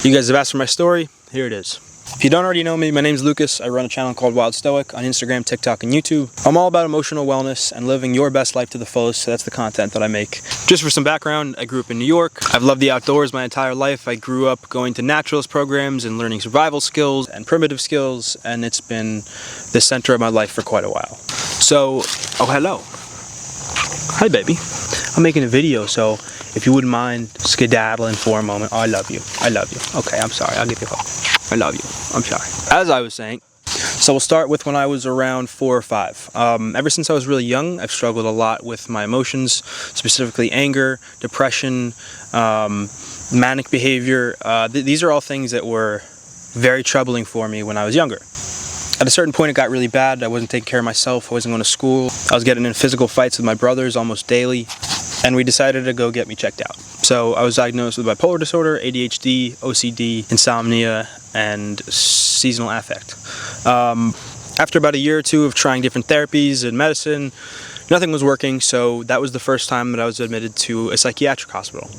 You guys have asked for my story, here it is. If you don't already know me, my name's Lucas. I run a channel called Wild Stoic on Instagram, TikTok, and YouTube. I'm all about emotional wellness and living your best life to the fullest, so that's the content that I make. Just for some background, I grew up in New York. I've loved the outdoors my entire life. I grew up going to naturalist programs and learning survival skills and primitive skills, and it's been the center of my life for quite a while. So, oh hello. Hi baby. I'm making a video, so if you wouldn't mind skedaddling for a moment. Oh, I love you. I love you. Okay, I'm sorry. I'll give you a hug. I love you. I'm sorry. As I was saying, so we'll start with when I was around 4 or 5. Ever since I was really young, I've struggled a lot with my emotions, specifically anger, depression, manic behavior. These are all things that were very troubling for me when I was younger. At a certain point, it got really bad. I wasn't taking care of myself. I wasn't going to school. I was getting in physical fights with my brothers almost daily. And we decided to go get me checked out. So I was diagnosed with bipolar disorder, ADHD, OCD, insomnia, and seasonal affect. After about a year or two of trying different therapies and medicine, nothing was working, so that was the first time that I was admitted to a psychiatric hospital.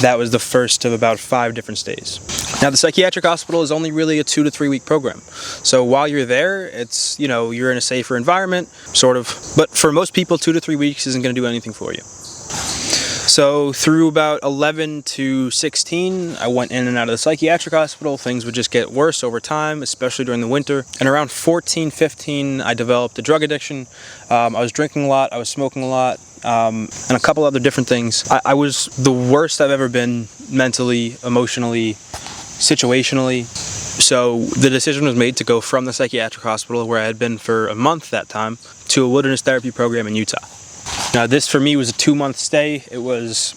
That was the first of about 5 different stays. Now, the psychiatric hospital is only really a 2 to 3 week program. So while you're there, it's, you know, you're in a safer environment, sort of. But for most people, 2 to 3 weeks isn't going to do anything for you. So through about 11 to 16, I went in and out of the psychiatric hospital. Things would just get worse over time, especially during the winter. And around 14, 15, I developed a drug addiction. I was drinking a lot, I was smoking a lot, and a couple other different things. I was the worst I've ever been mentally, emotionally, situationally. So the decision was made to go from the psychiatric hospital, where I had been for a month that time, to a wilderness therapy program in Utah. Now this for me was a 2-month stay. It was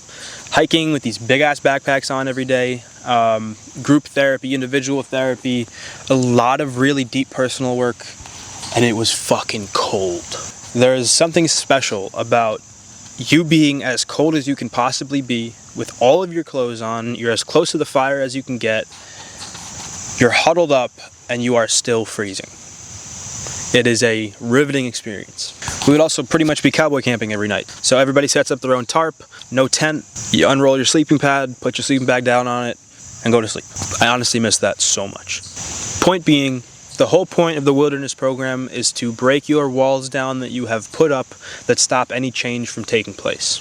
hiking with these big ass backpacks on every day, group therapy, individual therapy, a lot of really deep personal work, and it was fucking cold. There's something special about you being as cold as you can possibly be with all of your clothes on. You're as close to the fire as you can get. You're huddled up and you are still freezing. It is a riveting experience. We would also pretty much be cowboy camping every night. So everybody sets up their own tarp, no tent. You unroll your sleeping pad, put your sleeping bag down on it, and go to sleep. I honestly miss that so much. Point being, the whole point of the wilderness program is to break your walls down that you have put up that stop any change from taking place.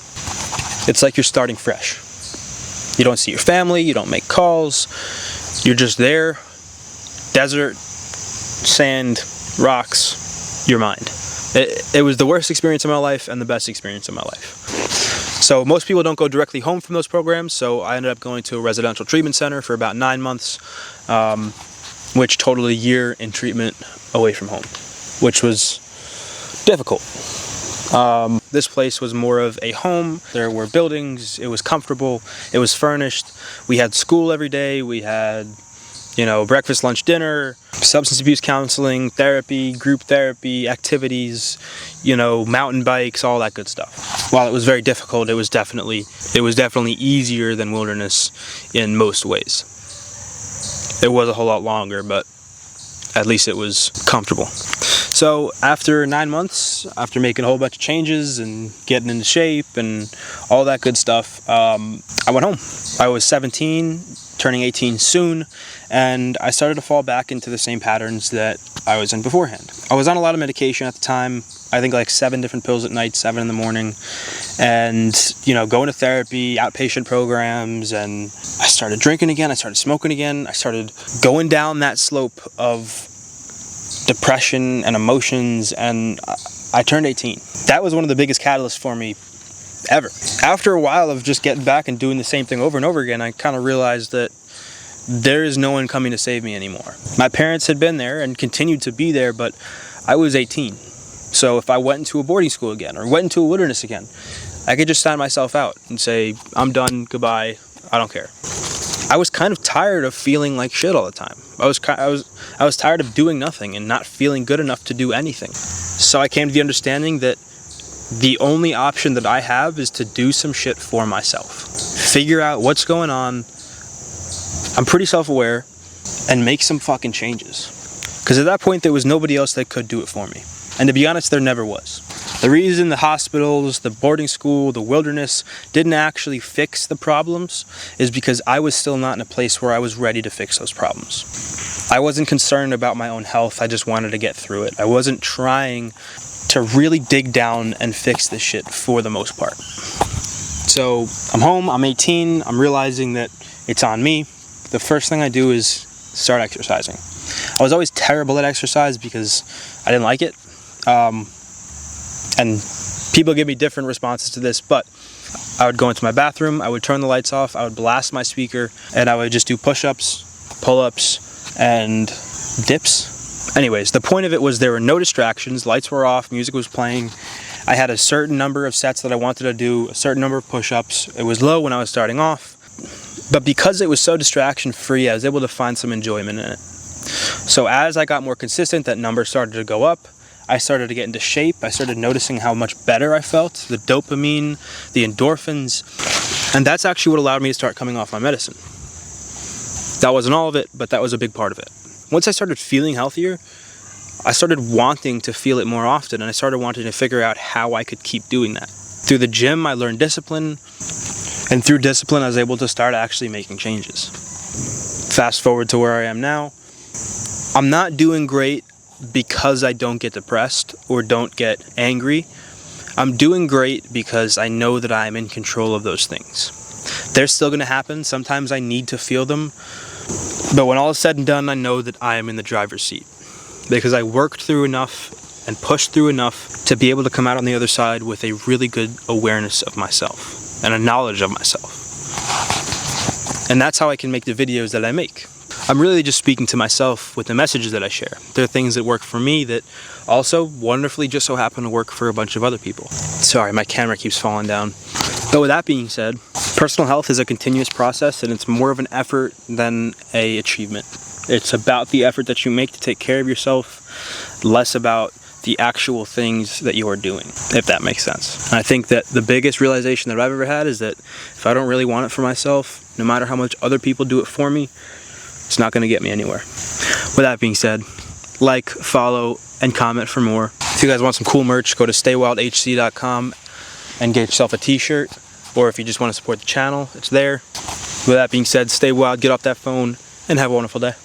It's like you're starting fresh. You don't see your family, you don't make calls, you're just there, desert, sand, rocks, your mind. It was the worst experience of my life and the best experience of my life. So most people don't go directly home from those programs, so I ended up going to a residential treatment center for about 9 months, which totaled a year in treatment away from home, which was difficult. This place was more of a home. There were buildings, it was comfortable, it was furnished. We had school every day, we had, you know, breakfast, lunch, dinner, substance abuse counseling, therapy, group therapy, activities, you know, mountain bikes, all that good stuff. While it was very difficult, it was definitely easier than wilderness in most ways. It was a whole lot longer, but at least it was comfortable. So after 9 months, after making a whole bunch of changes and getting into shape and all that good stuff, I went home. I was 17, turning 18 soon, and I started to fall back into the same patterns that I was in beforehand. I was on a lot of medication at the time. I think like 7 different pills at night, 7 in the morning, and, you know, going to therapy, outpatient programs, and I started drinking again, I started smoking again, I started going down that slope of depression and emotions, and I turned 18. That was one of the biggest catalysts for me ever. After a while of just getting back and doing the same thing over and over again, I kind of realized that there is no one coming to save me anymore. My parents had been there and continued to be there, but I was 18. So if I went into a boarding school again or went into a wilderness again, I could just sign myself out and say, I'm done, goodbye, I don't care. I was kind of tired of feeling like shit all the time. I was tired of doing nothing and not feeling good enough to do anything. So I came to the understanding that the only option that I have is to do some shit for myself. Figure out what's going on. I'm pretty self-aware, and make some fucking changes. Because at that point, there was nobody else that could do it for me. And to be honest, there never was. The reason the hospitals, the boarding school, the wilderness didn't actually fix the problems is because I was still not in a place where I was ready to fix those problems. I wasn't concerned about my own health, I just wanted to get through it. I wasn't trying to really dig down and fix this shit for the most part. So I'm home, I'm 18, I'm realizing that it's on me. The first thing I do is start exercising. I was always terrible at exercise because I didn't like it. And people give me different responses to this, but I would go into my bathroom, I would turn the lights off, I would blast my speaker, and I would just do push-ups, pull-ups, and dips. Anyways, the point of it was there were no distractions, lights were off, music was playing. I had a certain number of sets that I wanted to do, a certain number of push-ups. It was low when I was starting off, but because it was so distraction-free, I was able to find some enjoyment in it. So as I got more consistent, that number started to go up. I started to get into shape. I started noticing how much better I felt, the dopamine, the endorphins, and that's actually what allowed me to start coming off my medicine. That wasn't all of it, but that was a big part of it. Once I started feeling healthier, I started wanting to feel it more often, and I started wanting to figure out how I could keep doing that. Through the gym, I learned discipline, and through discipline, I was able to start actually making changes. Fast forward to where I am now. I'm not doing great because I don't get depressed or don't get angry. I'm doing great because I know that I'm in control of those things. They're still going to happen. Sometimes I need to feel them. But when all is said and done, I know that I am in the driver's seat. Because I worked through enough and pushed through enough to be able to come out on the other side with a really good awareness of myself and a knowledge of myself. And that's how I can make the videos that I make. I'm really just speaking to myself with the messages that I share. There are things that work for me that also wonderfully just so happen to work for a bunch of other people. Sorry, my camera keeps falling down. But with that being said, personal health is a continuous process, and it's more of an effort than an achievement. It's about the effort that you make to take care of yourself, less about the actual things that you are doing, if that makes sense. And I think that the biggest realization that I've ever had is that if I don't really want it for myself, no matter how much other people do it for me, it's not going to get me anywhere. With that being said, like, follow, and comment for more. If you guys want some cool merch, go to staywildhc.com and get yourself a t-shirt. Or if you just want to support the channel, it's there. With that being said, stay wild, get off that phone, and have a wonderful day.